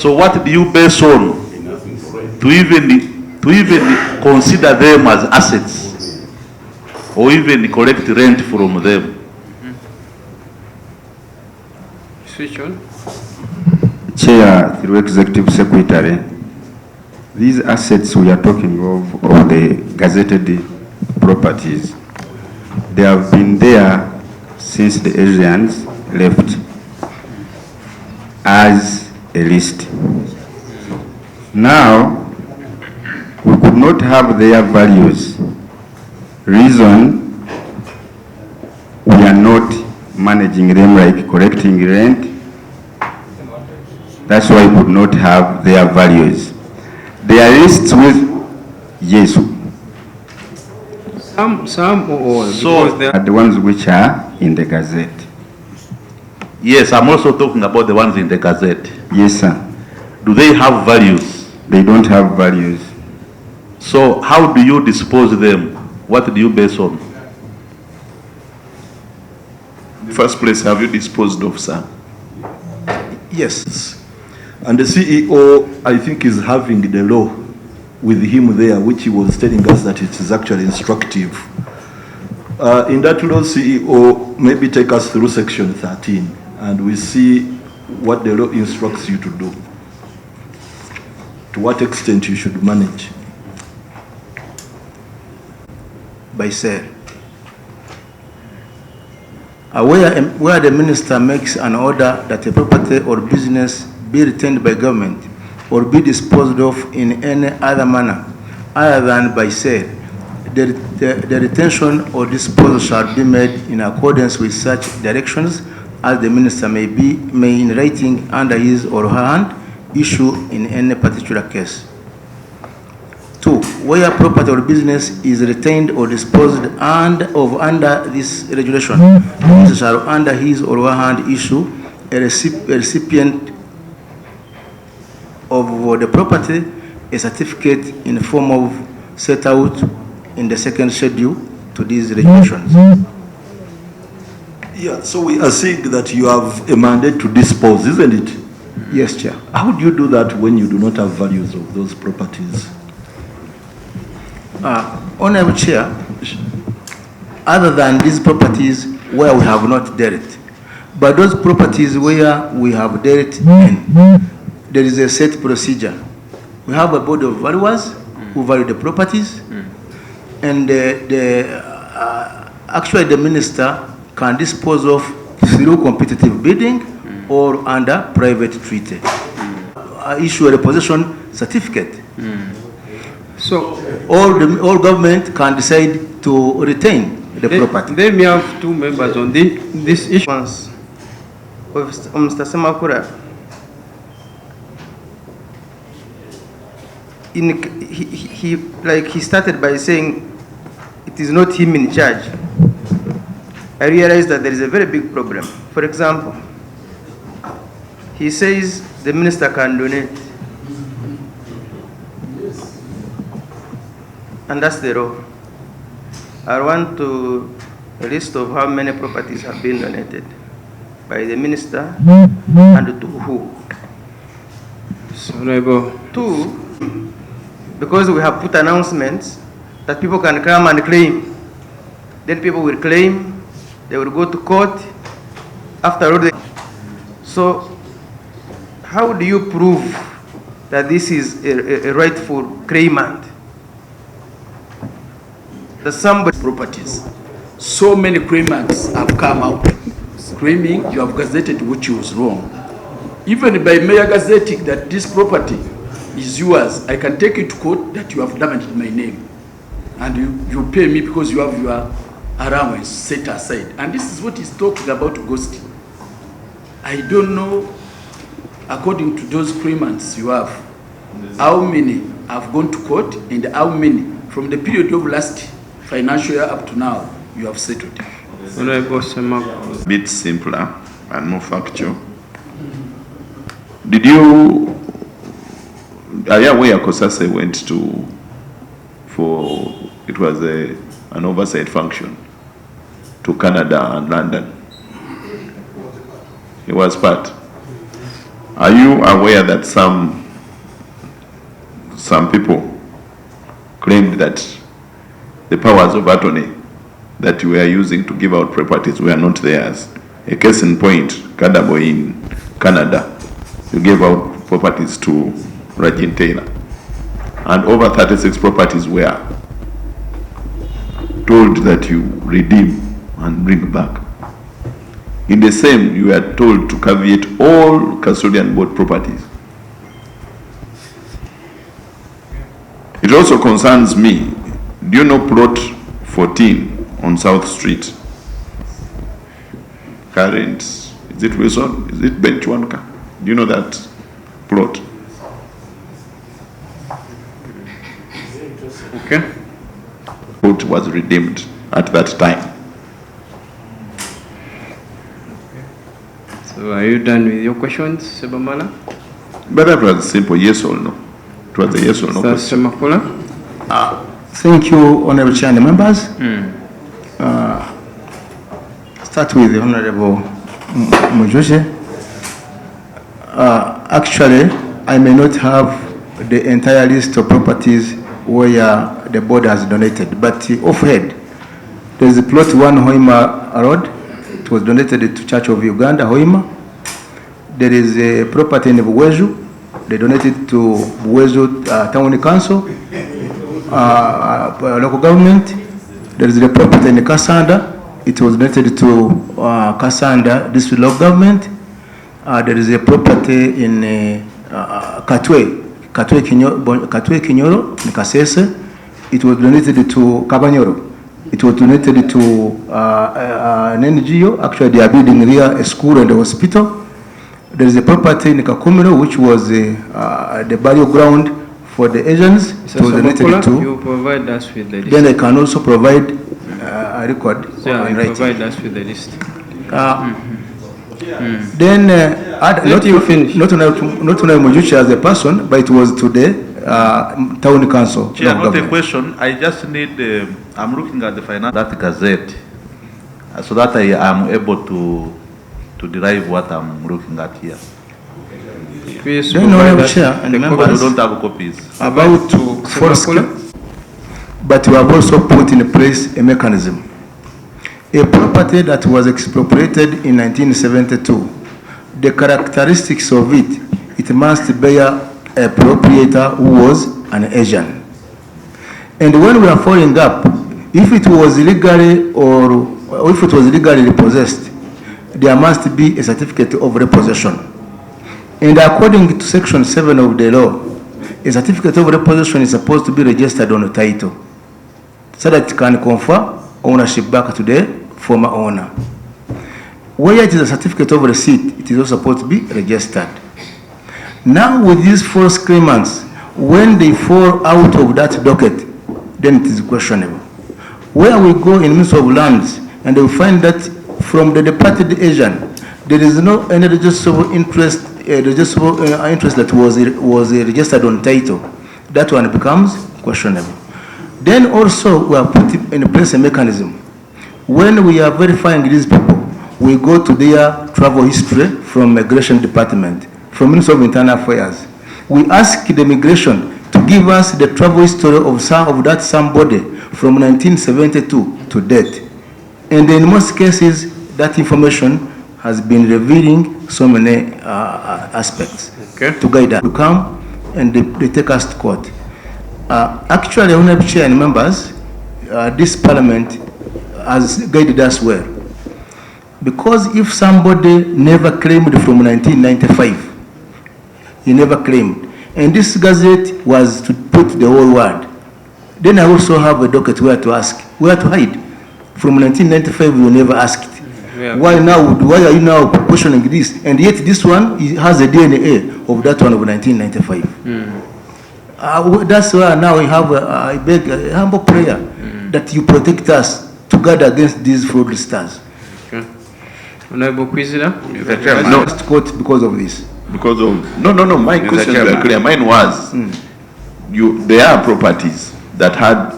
So what do you base on to even consider them as assets or even collect rent from them? Switch on. Chair, through Executive Secretary, these assets we are talking of the gazetted properties, they have been there since the Asians left as a list. Now, we could not have their values. Reason, we are not managing them like collecting rent. That's why we could not have their values. Their lists with, yes. Some or all. So Are the ones which are in the Gazette. Yes, I'm also talking about the ones in the Gazette. Yes, sir. Do they have values? They don't have values. So how do you dispose them? What do you base on? In the first place, have you disposed of, sir? Yes. And the CEO, I think, is having the law with him there, which he was telling us that it is actually instructive. In that law, CEO, maybe take us through section 13, and we see what the law instructs you to do, to what extent you should manage. By sale. Where the minister makes an order that a property or business be retained by government or be disposed of in any other manner other than by sale, the retention or disposal shall be made in accordance with such directions as the minister may in writing under his or her hand issue in any particular case. 2. Where property or business is retained or disposed under this regulation, the minister shall under his or her hand issue a recipient of the property a certificate in the form of set out in the second schedule to these regulations. Yeah, so we are saying that you have a mandate to dispose, isn't it? Yes, Chair. How do you do that when you do not have values of those properties? Honorable Chair, other than these properties where we have not dealt, but those properties where we have dealt in, there is a set procedure. We have a board of valuers who value the properties, and actually the minister can dispose of through competitive bidding or under private treaty. Issue a repossession certificate. So all government can decide to retain the property. They may have two members on this issue. Of Mr. Semakura. He started by saying it is not him in charge. I realized that there is a very big problem. For example, he says the minister can donate. And that's the law. I want a list of how many properties have been donated by the minister and to who. Two, because we have put announcements that people can come and claim. Then people will claim, they will go to court. After all, so how do you prove that this is a rightful claimant? That somebody properties. So many claimants have come out screaming you have gazetted which was wrong. Even by mere gazetting that this property is yours, I can take it to court that you have damaged my name. And you pay me because you have your allowance set aside. And this is what he's talking about ghosting. I don't know, according to those claimants you have, how many have gone to court and how many from the period of last financial year up to now you have settled. A bit simpler and more factual. Did you, are you aware COSASE went to, it was an oversight function to Canada and London? It was part. Are you aware that some people claimed that the powers of attorney that you were using to give out properties were not theirs? A case in point, Kadabo in Canada, you gave out properties to Rajin Taylor, and over 36 properties were told that you redeem and bring back. In the same, you were told to caveat all custodian board properties. It also concerns me. Do you know plot 14 on South Street? Current, is it Wilson? Is it Benchwanka? Do you know that plot? Okay. Plot was redeemed at that time. So are you done with your questions, Sebamala? But that was simple, yes or no. It was a yes or no question. Makula? Thank you, Honorable Chair and members. Start with the Honorable Mujushe. Actually, I may not have the entire list of properties where the board has donated, but offhand, there is a plot 1 Hoima Road. It was donated to Church of Uganda, Hoima. There is a property in Buwezu. They donated to Buwezu Town Council, local government. There is a property in Kasanda. It was donated to Kasanda District Local Government. There is a property in Katwe Kinyoro, in Kasese. It was donated to Kabanyoro. It was donated to an NGO. Actually, they are building here a school and a hospital. There is a property in Kakumiro, which was the burial ground for the Asians. It was donated to. You provide us with the list. Then I can also provide a record. Yeah, you provide us with the list. Then, Let you finish. not only Mojuchi as a person, but it was to the town council. Chair, not a government. question. I just need, I'm looking at the finance, that gazette, so that I am able to derive what I'm looking at here. Please Then, provide Honorable us Chair and the Because members, we don't have copies. about force, but we have also put in place a mechanism. A property that was expropriated in 1972, the characteristics of it, it must bear a proprietor who was an Asian. And when we are following up, if it was illegally or if it was legally repossessed, there must be a certificate of repossession. And according to Section 7 of the law, a certificate of repossession is supposed to be registered on the title so that it can confer ownership back to the former owner. Where it is a certificate of receipt, it is also supposed to be registered. Now with these false claimants, when they fall out of that docket, then it is questionable. Where we go in Ministry of Lands and we find that from the departed Asian, there is no any registrable interest, interest that was registered on title. That one becomes questionable. Then also we have put in place a mechanism. When we are verifying these people, we go to their travel history from Migration Department, from Ministry of Internal Affairs. We ask the Immigration to give us the travel history of that somebody from 1972 to date. And in most cases, that information has been revealing so many aspects to guide us. We come and they take us to court. Actually, Honorable Chair and members, this Parliament has guided us well. Because if somebody never claimed from 1995, he never claimed, and this gazette was to put the whole word, then I also have a docket where to ask, where to hide. From 1995, you never asked. Yeah. Why are you now questioning this? And yet this one has a DNA of that one of 1995. That's why now we have I beg a humble prayer that you protect us to guard against these fraudsters. Honorable Kwizera? No. Court because of this. Because of no, my questions were clear. Mine was there are properties that had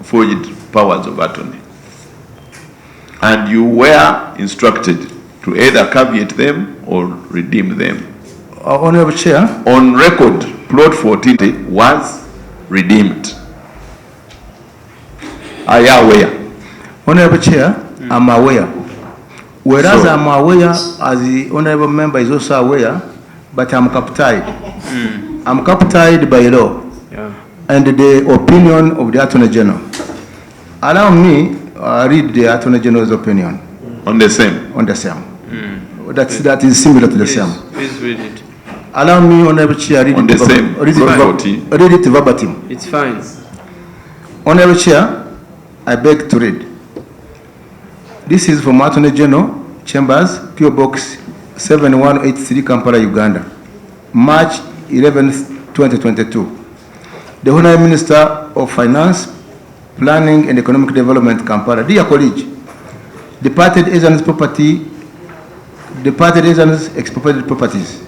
forged powers of attorney, and you were instructed to either caveat them or redeem them. Honorable Chair. On record, plot 14 was redeemed. Are you aware? Honorable Chair, I'm aware. Whereas So- I'm aware, as the honorable member is also aware, but I'm captied. I'm captied by law and the opinion of the Attorney General. Allow me read the Attorney General's opinion On the same. on the same. That is similar to the same. Please read it. Allow me, Honorable Chair, read On it the same. read Plot it 14. read it verbatim. It's fine. Honorable Chair, I beg to read. This is from Attorney General, Chambers, PO Box 7183, Kampala, Uganda, March 11th, 2022. The Honorable Minister of Finance, Planning and Economic Development, Kampala. Dear colleague, departed Asians expropriated properties.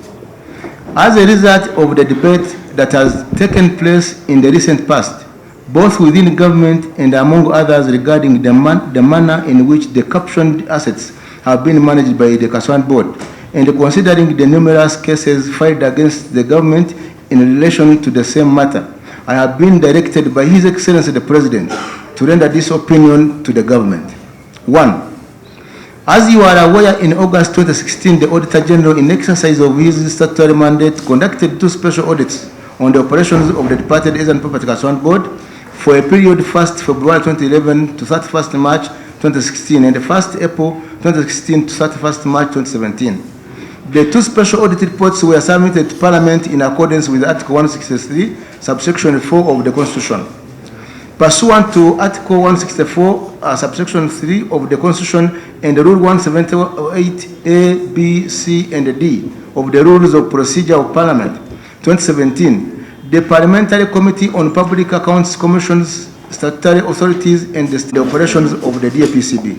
As a result of the debate that has taken place in the recent past, both within government and among others regarding the manner in which the captioned assets have been managed by the Concerned Board, and considering the numerous cases filed against the government in relation to the same matter, I have been directed by His Excellency the President to render this opinion to the government. 1. As you are aware, in August 2016, the Auditor General, in exercise of his statutory mandate, conducted 2 special audits on the operations of the departed Asian Property Concerned Board for a period 1st February 2011 to 31st March 2016 and 1st April 2016 to 31st March 2017. The 2 special audit reports were submitted to Parliament in accordance with Article 163, subsection 4 of the Constitution. Pursuant to Article 164, subsection 3 of the Constitution and the Rule 178A, B, C, and D of the Rules of Procedure of Parliament, 2017, the Parliamentary Committee on Public Accounts commissions statutory authorities and the operations of the DAPCB.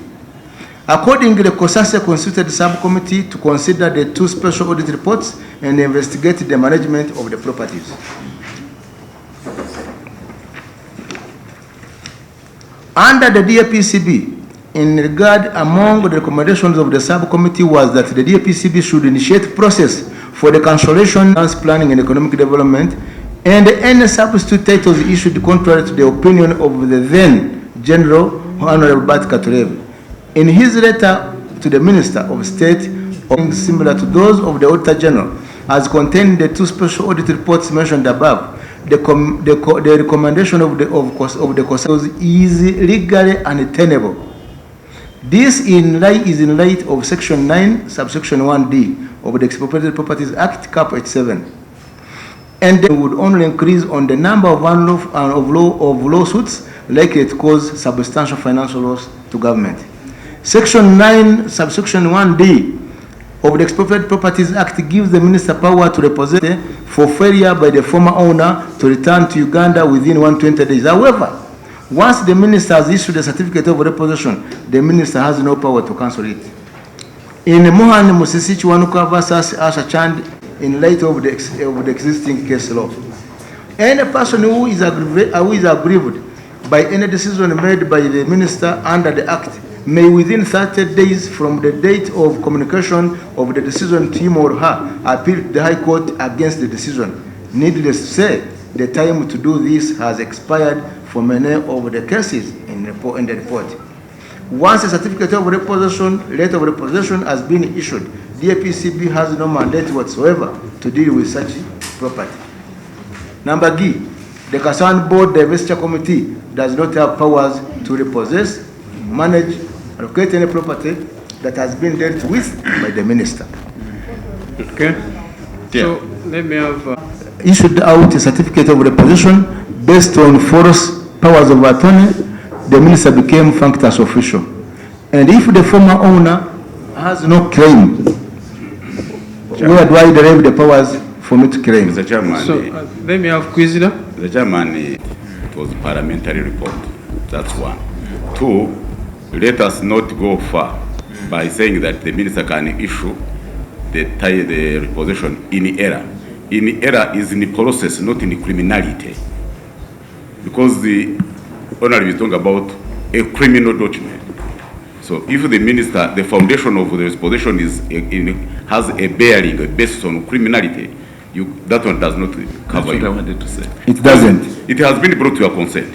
Accordingly, the COSASE constituted a subcommittee to consider the 2 special audit reports and investigate the management of the properties. Under the DAPCB, in regard, among the recommendations of the subcommittee was that the DAPCB should initiate process for the cancellation of planning and economic development and any substitute titles issued contrary to the opinion of the then General Honorable Bart Katurevi. In his letter to the Minister of State, similar to those of the Auditor General, as contained in the 2 special audit reports mentioned above, the recommendation of the COSASE is legally untenable. This is in light of Section 9, subsection 1D of the Expropriated Properties Act, Cap 87, and they would only increase on the number of lawsuits likely to cause substantial financial loss to government. Section 9, subsection 1D of the Expropriated Properties Act gives the minister power to repossess for failure by the former owner to return to Uganda within 120 days. However, once the minister has issued a certificate of repossession, the minister has no power to cancel it. In Mohan Musisi Chiwanuka versus Asha Chand, in light of the existing case law, any person who is aggrieved by any decision made by the minister under the Act may within 30 days from the date of communication of the decision to him or her appeal to the High Court against the decision. Needless to say, the time to do this has expired for many of the cases in the report. Once a certificate of repossession, letter of repossession has been issued, the DAPCB has no mandate whatsoever to deal with such property. Number D, the Concerned Board Divestiture Committee does not have powers to repossess, manage, allocate any property that has been dealt with by the minister. Okay. Yeah. So let me have. Issued out a certificate of repossession based on force powers of attorney, the minister became functus official. And if the former owner has no claim, where do I derive the powers for me to claim? Mr. Chairman, So let me have Quizida. Mr. Chairman, it was parliamentary report. That's 1. 2, let us not go far by saying that the minister can issue the repossession in error. In error is in the process, not in the criminality. Because the honorable is talking about a criminal document. So if the minister, the foundation of the disposition has a bearing, a basis on criminality, that one does not cover That's what I you. wanted to say. It doesn't. It has been brought to your consent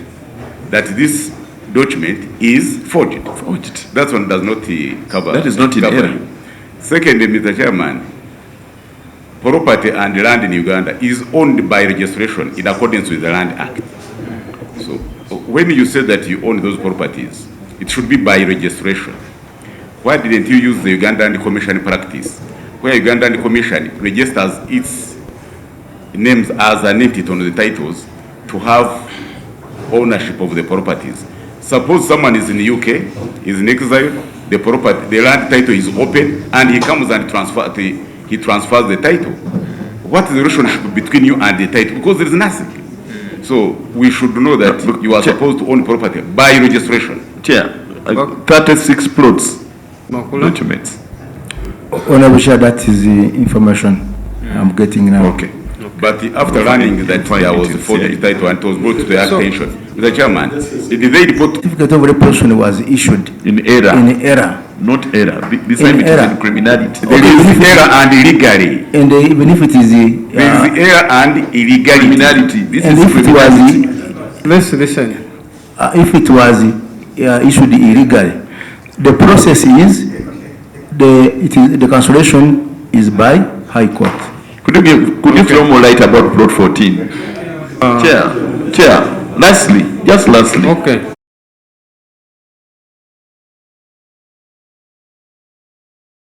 that this document is forged. Forged. That one does not cover. That is not in cover error. you. Secondly, Mr. Chairman, property and land in Uganda is owned by registration in accordance with the Land Act. So when you say that you own those properties, it should be by registration. Why didn't you use the Ugandan Commission practice, where Ugandan Commission registers its names as an entity on the titles to have ownership of the properties? Suppose someone is in the UK, is in exile, the land title is open, and he comes and transfers the title. What is the relationship between you and the title? Because there is nothing. So we should know that you are supposed to own property by registration. Chair, 36 plots, documents. Honorable Chair, that is the information I'm getting now. Okay. But after learning that there was a forged title and it was brought to their attention, Mr. Chairman, did they report? Certificate of repossession was issued In error. in error. Not error. This In time it is error. in criminality. There is error and illegally. And even if it is There is error and illegality. Criminality. This and is if it criminality. was Let's listen. if it was issued illegally, the process is the cancellation is by High Court. Could you throw more light about plot 14? Chair, lastly, just lastly. Okay.